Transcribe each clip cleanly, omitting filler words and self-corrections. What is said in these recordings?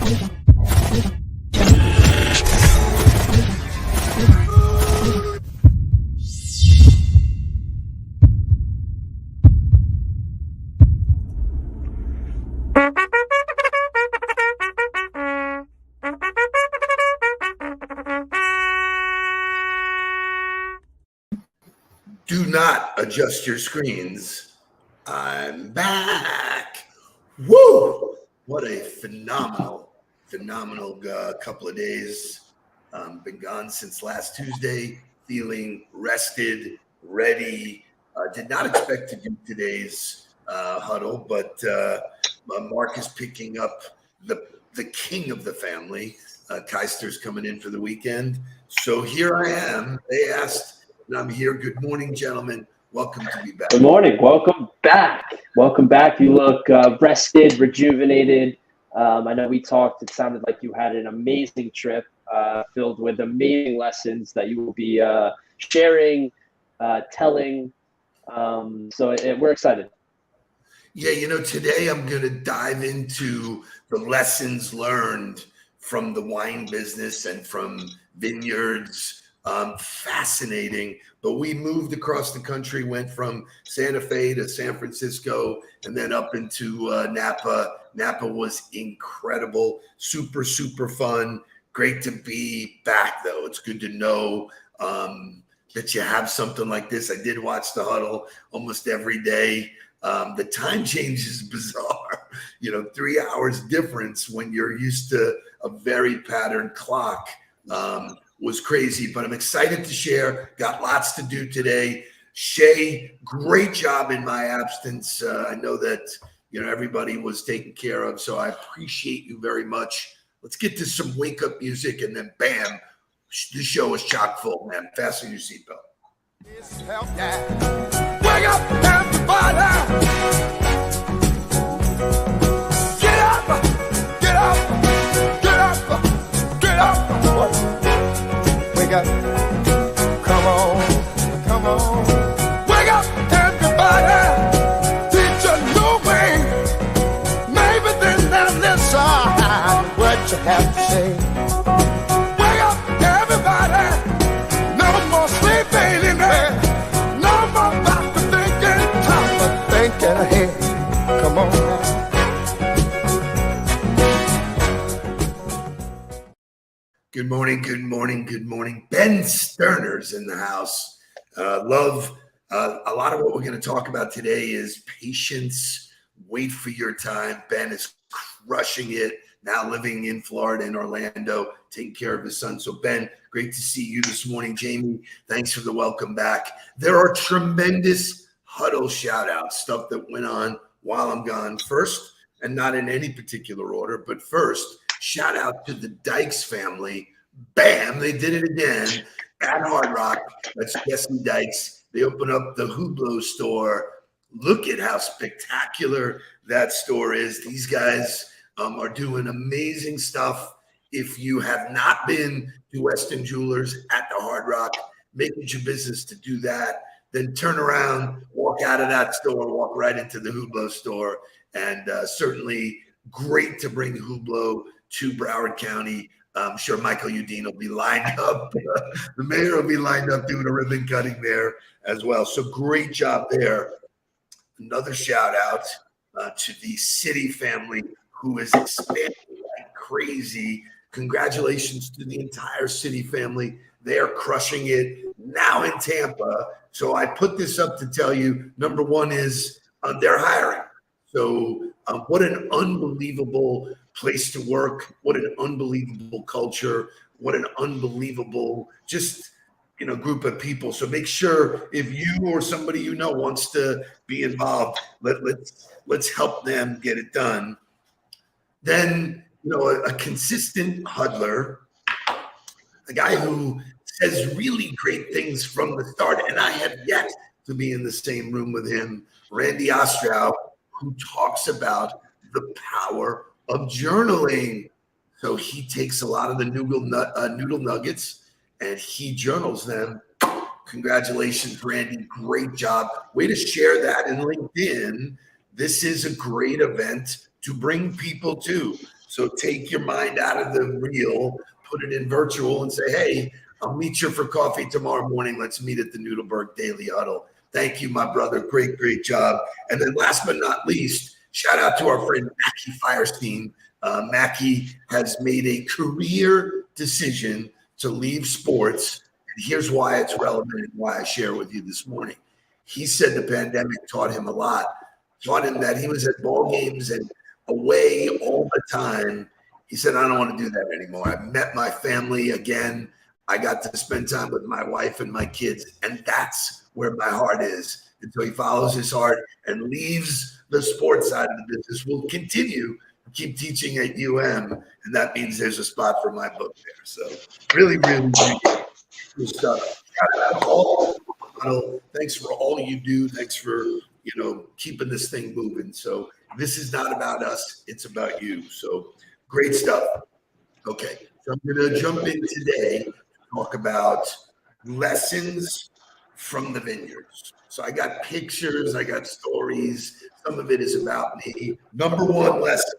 Do not adjust your screens. I'm back. Woo! What a phenomenal couple of days. Been gone since last Tuesday, feeling rested, ready. Did not expect to do today's huddle, but Mark is picking up the king of the family. Keister's coming in for the weekend. So here I am. They asked, and I'm here. Good morning, gentlemen. Welcome to be back. Good morning. Welcome back. Welcome back. You look rested, rejuvenated. I know we talked. It sounded like you had an amazing trip filled with amazing lessons that you will be sharing, telling. So we're excited. Yeah, today I'm going to dive into the lessons learned from the wine business and from vineyards. Fascinating. But we moved across the country, went from Santa Fe to San Francisco, and then up into Napa. Napa was incredible, super, super fun. Great to be back, though. It's good to know that you have something like this. I did watch the huddle almost every day. The time change is bizarre. 3 hours difference when you're used to a very patterned clock. Was crazy, but I'm excited to share. Got lots to do today. Shay, great job in my absence. I know that everybody was taken care of, so I appreciate you very much. Let's get to some wake up music, and then bam, the show is chock full, man. Fasten your seatbelt. Wake up, everybody! Get up! Get up! Get up! Get up! Wake up, come on, wake up, everybody, teach a new way, maybe then they'll listen what you have to say. Wake up, everybody, no more sleeping in bed, no more about to thinking, time for thinking ahead, come on now. Good morning, good morning, good morning. Ben Sterner's in the house. Love a lot of what we're going to talk about today is patience, wait for your time. Ben is crushing it, now living in Florida, in Orlando, taking care of his son. So Ben, great to see you this morning. Jamie, thanks for the welcome back. There are tremendous huddle shout outs, stuff that went on while I'm gone. First, and not in any particular order, but first, shout out to the Dykes family. Bam, they did it again at Hard Rock. That's Jesse Dykes. They open up the Huddle store. Look at how spectacular that store is. These guys are doing amazing stuff. If you have not been to Weston Jewelers at the Hard Rock, make it your business to do that. Then turn around, walk out of that store, walk right into the Hublot store. And certainly great to bring Hublot to Broward County. I'm sure Michael Udine will be lined up. The mayor will be lined up doing a ribbon cutting there as well. So great job there. Another shout out to the City family who is expanding like crazy. Congratulations to the entire City family. They are crushing it now in Tampa. So I put this up to tell you, number one is they're hiring. So what an unbelievable place to work. What an unbelievable culture. What an unbelievable group of people. So make sure if you or somebody you know wants to be involved, let's help them get it done. Then, a consistent huddler, a guy who says really great things from the start, and I have yet to be in the same room with him, Randy Ostrow, who talks about the power of journaling. So he takes a lot of the noodle nuggets and he journals them. Congratulations, Randy. Great job. Way to share that in LinkedIn. This is a great event to bring people to. So take your mind out of the real, put it in virtual, and say, hey, I'll meet you for coffee tomorrow morning. Let's meet at the Nudelberg Daily Huddle. Thank you, my brother. Great, great job. And then last but not least, shout out to our friend Mackie Firestein. Mackie has made a career decision to leave sports. And here's why it's relevant and why I share with you this morning. He said the pandemic taught him a lot, taught him that he was at ball games and away all the time. He said, I don't want to do that anymore. I met my family again. I got to spend time with my wife and my kids, and that's where my heart is. And so he follows his heart and leaves the sports side of the business. We'll continue to keep teaching at UM, and that means there's a spot for my book there. So really, really cool stuff. Thanks for all you do. Thanks for keeping this thing moving. So this is not about us; it's about you. So great stuff. Okay, so I'm going to jump in today to talk about lessons from the vineyards. So I got pictures, I got stories. Some of it is about me. Number one lesson,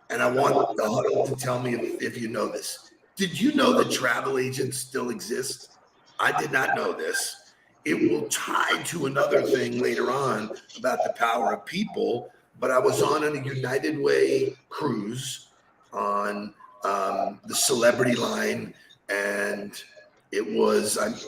and I want the Huddle to tell me if you know this. Did you know that travel agents still exist? I did not know this. It will tie to another thing later on about the power of people, but I was on a United Way cruise on the Celebrity line, and I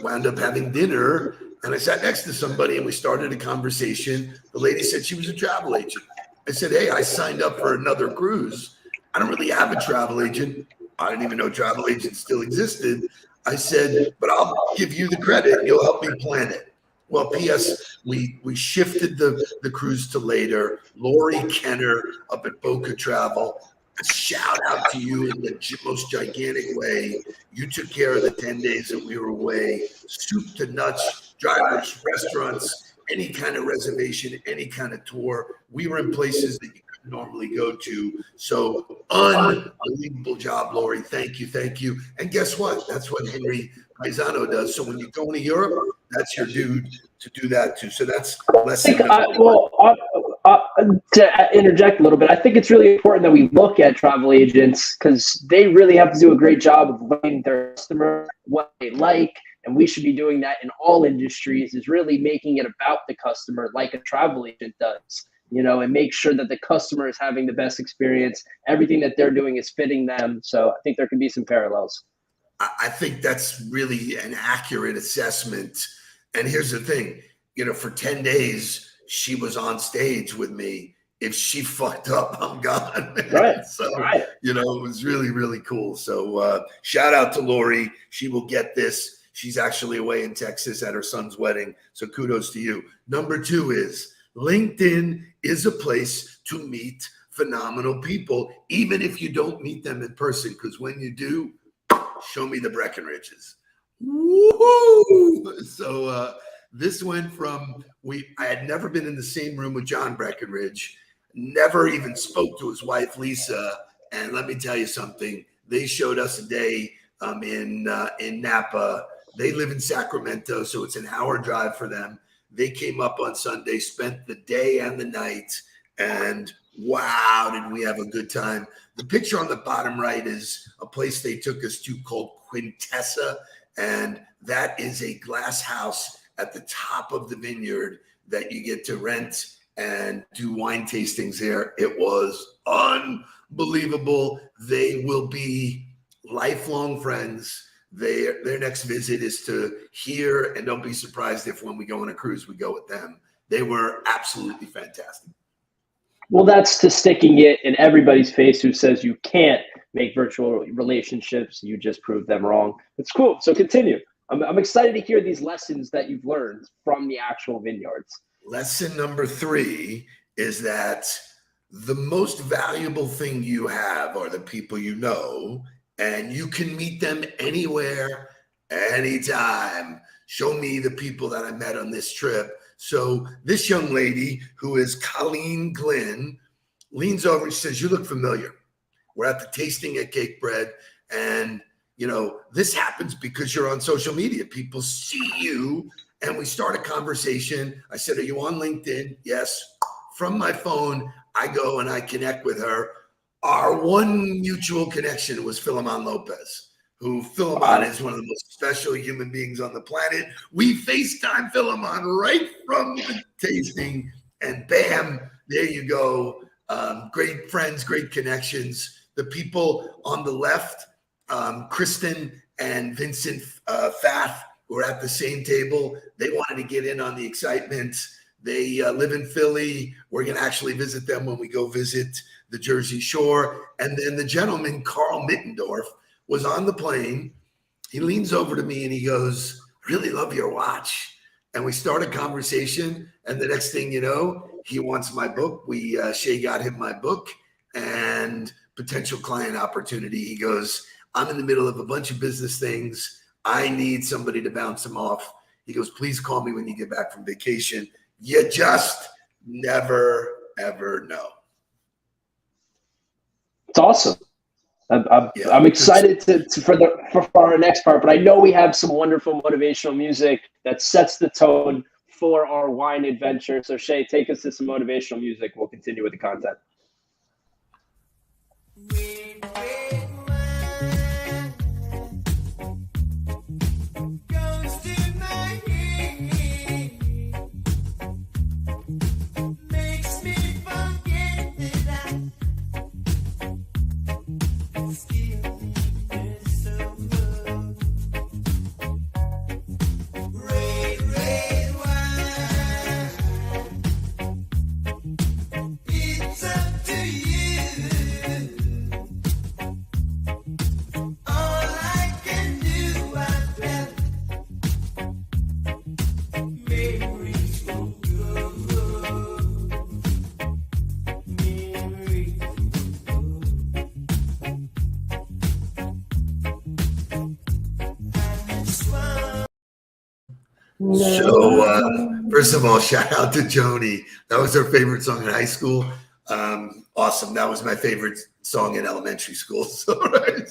wound up having dinner, and I sat next to somebody and we started a conversation. The lady said she was a travel agent. I said, hey, I signed up for another cruise. I don't really have a travel agent. I didn't even know travel agents still existed. I said, but I'll give you the credit and you'll help me plan it. Well, P.S., we shifted the cruise to later. Lori Kenner up at Boca Travel, a shout out to you in the most gigantic way. You took care of the 10 days that we were away, soup to nuts, drivers, restaurants, any kind of reservation, any kind of tour. We were in places that you couldn't normally go to. So unbelievable job, Lori. Thank you. Thank you. And guess what? That's what Henry Paisano does. So when you go to Europe, that's your dude to do that too. So that's lesson. To interject a little bit, I think it's really important that we look at travel agents because they really have to do a great job of letting their customer what they like. And we should be doing that in all industries, is really making it about the customer like a travel agent does, and make sure that the customer is having the best experience. Everything that they're doing is fitting them. So I think there can be some parallels. I think that's really an accurate assessment. And here's the thing, for 10 days, she was on stage with me. If she fucked up, I'm gone. Right. So, it was really, really cool. So shout out to Lori. She will get this. She's actually away in Texas at her son's wedding. So kudos to you. Number 2 is LinkedIn is a place to meet phenomenal people, even if you don't meet them in person, because when you do, show me the Breckenridges. Woo-hoo! So this went from I had never been in the same room with John Breckenridge, never even spoke to his wife Lisa, and let me tell you something. They showed us a day in Napa. They live in Sacramento, so it's an hour drive for them. They came up on Sunday, spent the day and the night, and wow, did we have a good time. The picture on the bottom right is a place they took us to called Quintessa, and that is a glass house at the top of the vineyard that you get to rent and do wine tastings there. It was unbelievable. They will be lifelong friends. Their next visit is to here, and don't be surprised if when we go on a cruise, we go with them. They were absolutely fantastic. Well, that's to sticking it in everybody's face who says you can't make virtual relationships. You just proved them wrong. It's cool. So continue. I'm excited to hear these lessons that you've learned from the actual vineyards. Lesson number 3 is that the most valuable thing you have are the people you know, and you can meet them anywhere, anytime. Show me the people that I met on this trip. So this young lady, who is Colleen Glynn, leans over and says, you look familiar. We're at the tasting at Cake Bread, and this happens because you're on social media. People see you, and we start a conversation. I said, are you on LinkedIn? Yes. From my phone, I go and I connect with her. Our one mutual connection was Philemon Lopez, who Philemon is one of the most special human beings on the planet. We FaceTime Philemon right from the tasting, and bam, there you go. Great friends, great connections. The people on the left, Kristen and Vincent Fath, were at the same table. They wanted to get in on the excitement. They live in Philly. We're going to actually visit them when we go visit the Jersey Shore. And then the gentleman, Carl Mittendorf, was on the plane. He leans over to me and he goes, "I really love your watch." And we start a conversation. And the next thing you know, he wants my book. Shay got him my book and potential client opportunity. He goes, "I'm in the middle of a bunch of business things. I need somebody to bounce them off." He goes, "Please call me when you get back from vacation." You just never, ever know. It's awesome. I'm excited for our next part, but I know we have some wonderful motivational music that sets the tone for our wine adventure. So Shay, take us to some motivational music. We'll continue with the content. So, first of all, shout out to Joni. That was her favorite song in high school. Awesome. That was my favorite song in elementary school. So, right,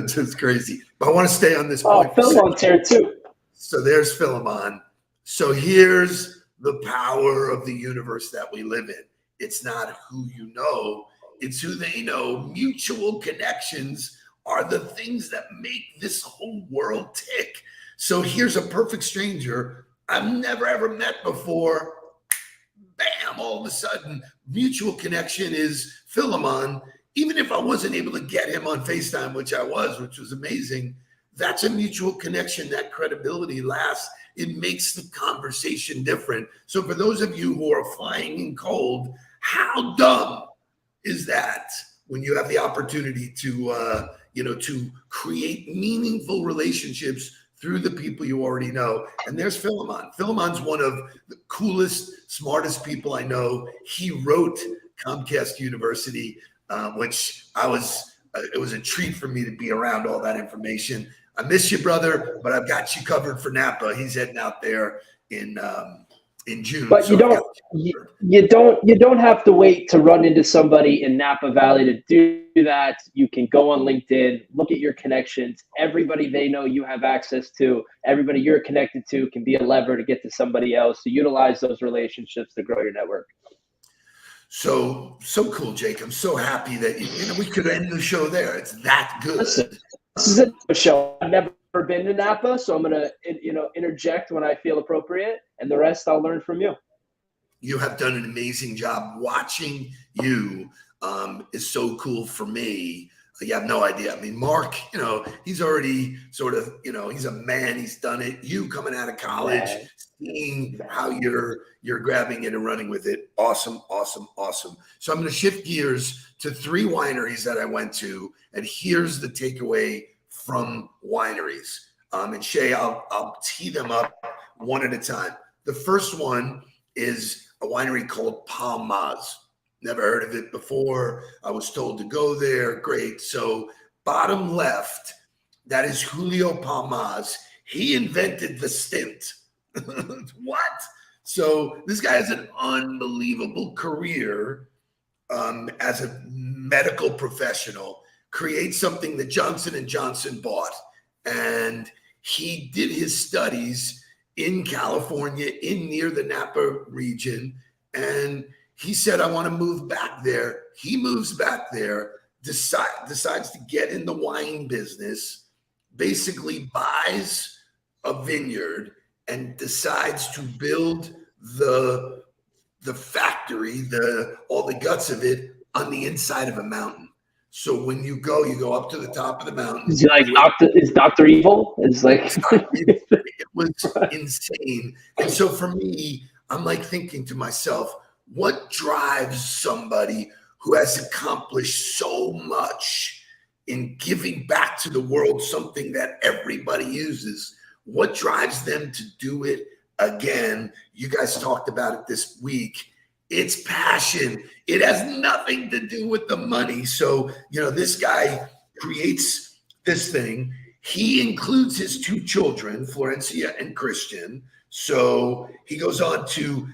just crazy. But I want to stay on this point. Oh, Philemon's here too. So there's Philemon. So here's the power of the universe that we live in. It's not who you know, it's who they know. Mutual connections are the things that make this whole world tick. So here's a perfect stranger I've never ever met before. Bam, all of a sudden, mutual connection is Philemon. Even if I wasn't able to get him on FaceTime, which was amazing, that's a mutual connection. That credibility lasts. It makes the conversation different. So for those of you who are flying in cold, how dumb is that when you have the opportunity to create meaningful relationships through the people you already know? And there's Philemon. Philemon's one of the coolest, smartest people I know. He wrote Comcast University, which it was a treat for me to be around all that information. I miss you, brother, but I've got you covered for Napa. He's heading out there in June. But you don't have to wait to run into somebody in Napa Valley to do that. You can go on LinkedIn, look at your connections. Everybody they know you have access to, everybody you're connected to can be a lever to get to somebody else. So utilize those relationships to grow your network. So cool, Jake. I'm so happy that we could end the show there. It's that good. Listen, this is a show. I've never been to Napa, so I'm gonna interject when I feel appropriate, and the rest I'll learn from you. You have done an amazing job. Watching you is so cool for me. You have no idea. I mean, Mark, he's already sort of, he's a man. He's done it. You coming out of college, seeing how you're grabbing it and running with it. Awesome, awesome, awesome. So I'm going to shift gears to 3 wineries that I went to, and here's the takeaway from wineries. And Shay, I'll tee them up one at a time. The first one is a winery called Palm Maz. Never heard of it before. I was told to go there. Great. So bottom left, that is Julio Palm Maz. He invented the stint. What? So this guy has an unbelievable career as a medical professional. Creates something that Johnson & Johnson bought. And he did his studies in California, near the Napa region. And He said, I want to move back there. He moves back there, decides to get in the wine business, basically buys a vineyard and decides to build the factory, all the guts of it on the inside of a mountain. So when you go up to the top of the mountain. Is he like Dr. Evil? It's like it was insane. And so for me, I'm like thinking to myself, what drives somebody who has accomplished so much in giving back to the world something that everybody uses? What drives them to do it again? You guys talked about it this week. It's passion. It has nothing to do with the money. So, this guy creates this thing. He includes his two children, Florencia and Christian. So he goes on to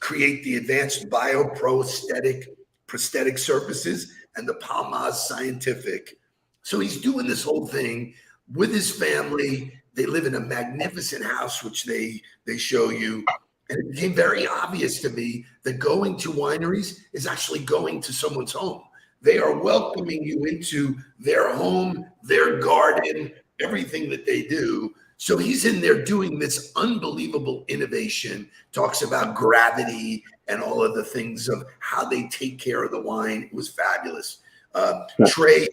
create the advanced prosthetic surfaces and the Palmaz Scientific. So he's doing this whole thing with his family. They live in a magnificent house, which they show you. And it became very obvious to me that going to wineries is actually going to someone's home. They are welcoming you into their home, their garden, everything that they do. So he's in there doing this unbelievable innovation, talks about gravity and all of the things of how they take care of the wine. It was fabulous. Trey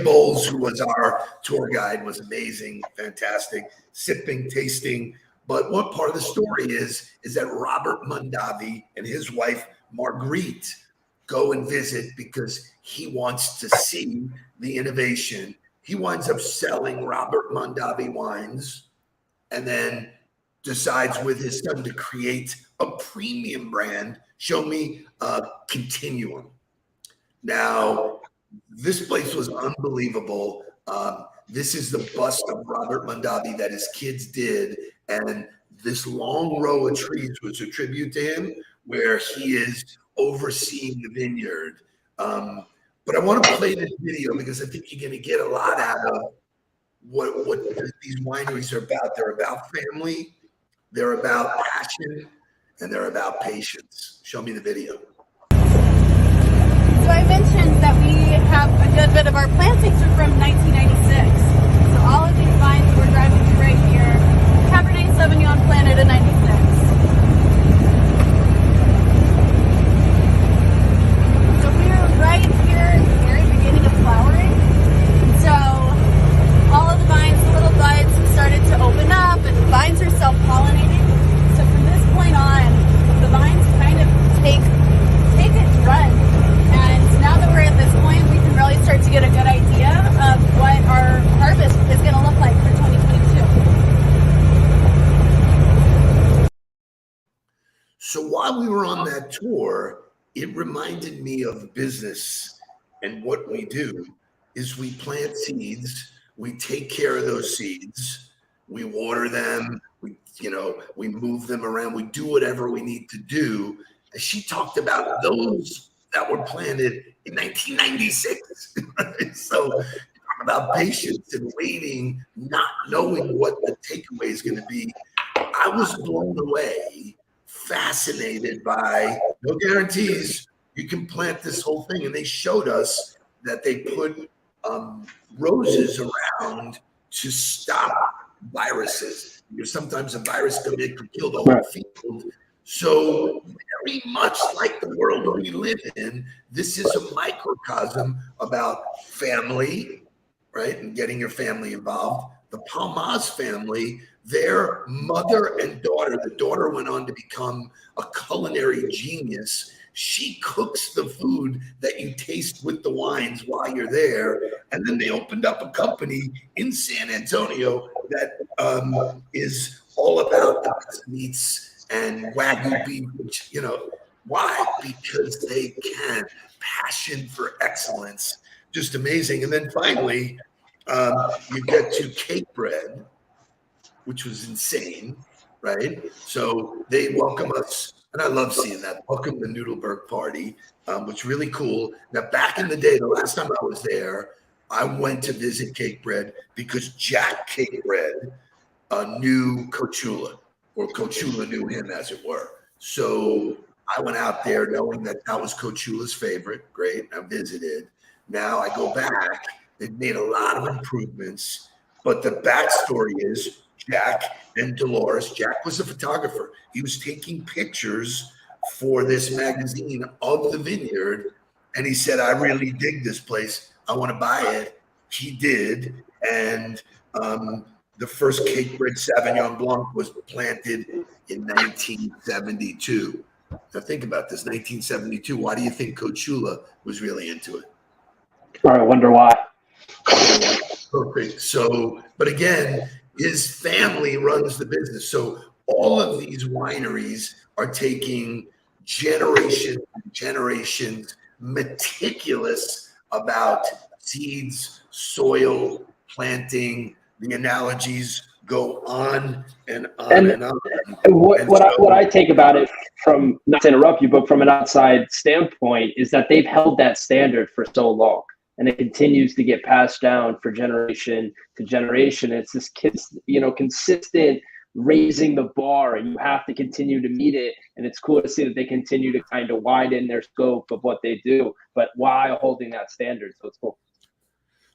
Bowles, who was our tour guide, was amazing, fantastic, sipping, tasting. But one part of the story is that Robert Mondavi and his wife, Marguerite, go and visit because he wants to see the innovation. He winds up selling Robert Mondavi wines and then decides with his son to create a premium brand. Show me Continuum. Now, this place was unbelievable. This is the bust of Robert Mondavi that his kids did. And this long row of trees was a tribute to him, where he is overseeing the vineyard. But I want to play this video because I think you're going to get a lot out of what these wineries are about. They're about family, they're about passion, and they're about patience. Show me the video. So I mentioned that we have a good bit of our plantings are from 1996. So all of these vines that we're driving through right here, Cabernet Sauvignon planted in 96. So we're right here at the very beginning of flowering. So all of the vines, the little buds started to open up, and the vines are self-pollinating. So from this point on, the vines kind of take its run. And now that we're at this point, we can really start to get a good idea of what our harvest is going to look like for 2022. So while we were on that tour, it reminded me of business, and what we do is we plant seeds, we take care of those seeds, we water them, we move them around, we do whatever we need to do. And she talked about those that were planted in 1996. Right? So about patience and waiting, not knowing what the takeaway is going to be. I was blown away, fascinated by no guarantees. You can plant this whole thing. And they showed us that they put roses around to stop viruses. Because sometimes a virus can kill the whole field. So very much like the world we live in, this is a microcosm about family, right? And getting your family involved. The Palmaz family, their mother and daughter, the daughter went on to become a culinary genius. She cooks the food that you taste with the wines while you're there. And then they opened up a company in San Antonio that is all about the best meats and Wagyu beef, which, why? Because they can. Passion for excellence, just amazing. And then finally, you get to cake bread, which was insane, right? So they welcome us, and I love seeing that. Welcome to Nudelberg party, which really cool. Now, back in the day, the last time I was there, I went to visit Cake Bread because Jack Cake Bread knew Coachula, or Coachula knew him, as it were. So I went out there knowing that was Coach Shula's favorite. Great. I visited. Now I go back. They've made a lot of improvements. But the backstory is Jack and Dolores. Jack was a photographer. He was taking pictures for this magazine of the vineyard. And he said, I really dig this place. I want to buy it. He did. And the first cake bread Sauvignon Blanc was planted in 1972. Now think about this, 1972. Why do you think Coach Shula was really into it? I wonder why. Perfect. So, but again, his family runs the business. So all of these wineries are taking generations and generations, meticulous about seeds, soil, planting. The analogies go on and on and on. What I take about it, from, not to interrupt you, but from an outside standpoint, is that they've held that standard for so long, and it continues to get passed down for generation to generation. It's this consistent raising the bar, and you have to continue to meet it. And it's cool to see that they continue to kind of widen their scope of what they do, but while holding that standard. So it's cool.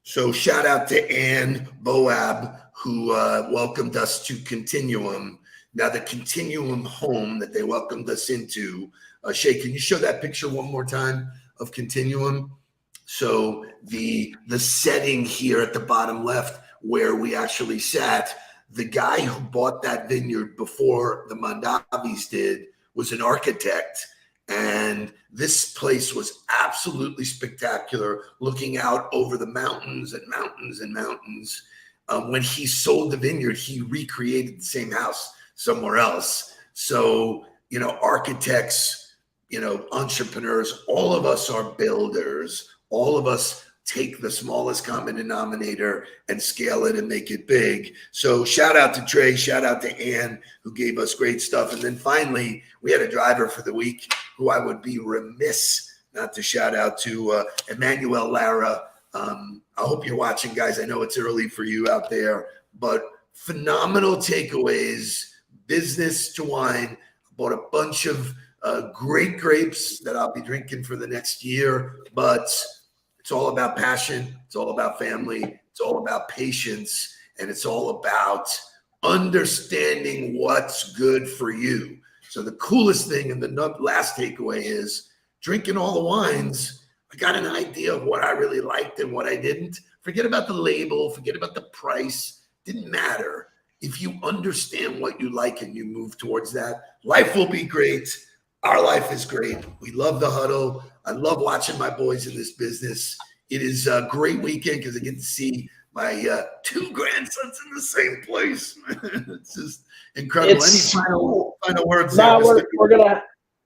So shout out to Ann Boab, who welcomed us to Continuum. Now the Continuum home that they welcomed us into. Shay, can you show that picture one more time of Continuum? So the setting here at the bottom left where we actually sat, the guy who bought that vineyard before the Mondavis did was an architect. And this place was absolutely spectacular, looking out over the mountains and mountains and mountains. When he sold the vineyard, he recreated the same house somewhere else. So, architects, entrepreneurs, all of us are builders. All of us take the smallest common denominator and scale it and make it big. So shout out to Trey, shout out to Ann, who gave us great stuff. And then finally, we had a driver for the week who I would be remiss not to shout out to, Emmanuel Lara. I hope you're watching, guys. I know it's early for you out there, but phenomenal takeaways, business to wine. Bought a bunch of great grapes that I'll be drinking for the next year, but it's all about passion. It's all about family. It's all about patience. And it's all about understanding what's good for you. So the coolest thing and the last takeaway is drinking all the wines. I got an idea of what I really liked and what I didn't. Forget about the label. Forget about the price. Didn't matter. If you understand what you like and you move towards that, life will be great. Our life is great. We love the Huddle. I love watching my boys in this business. It is a great weekend because I get to see my two grandsons in the same place. It's just incredible. Any final words?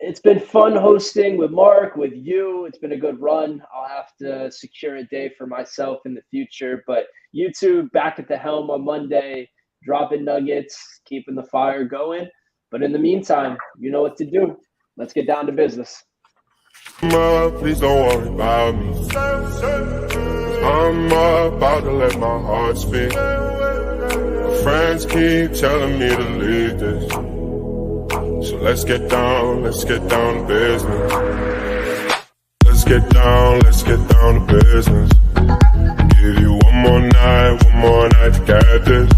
It's been fun hosting with Mark, with you. It's been a good run. I'll have to secure a day for myself in the future. But you two back at the helm on Monday, dropping nuggets, keeping the fire going. But in the meantime, you know what to do. Let's get down to business. Please don't worry about me. I'm about to let my heart speak. My friends keep telling me to leave this. So let's get down to business. Let's get down to business. Give you one more night to get this.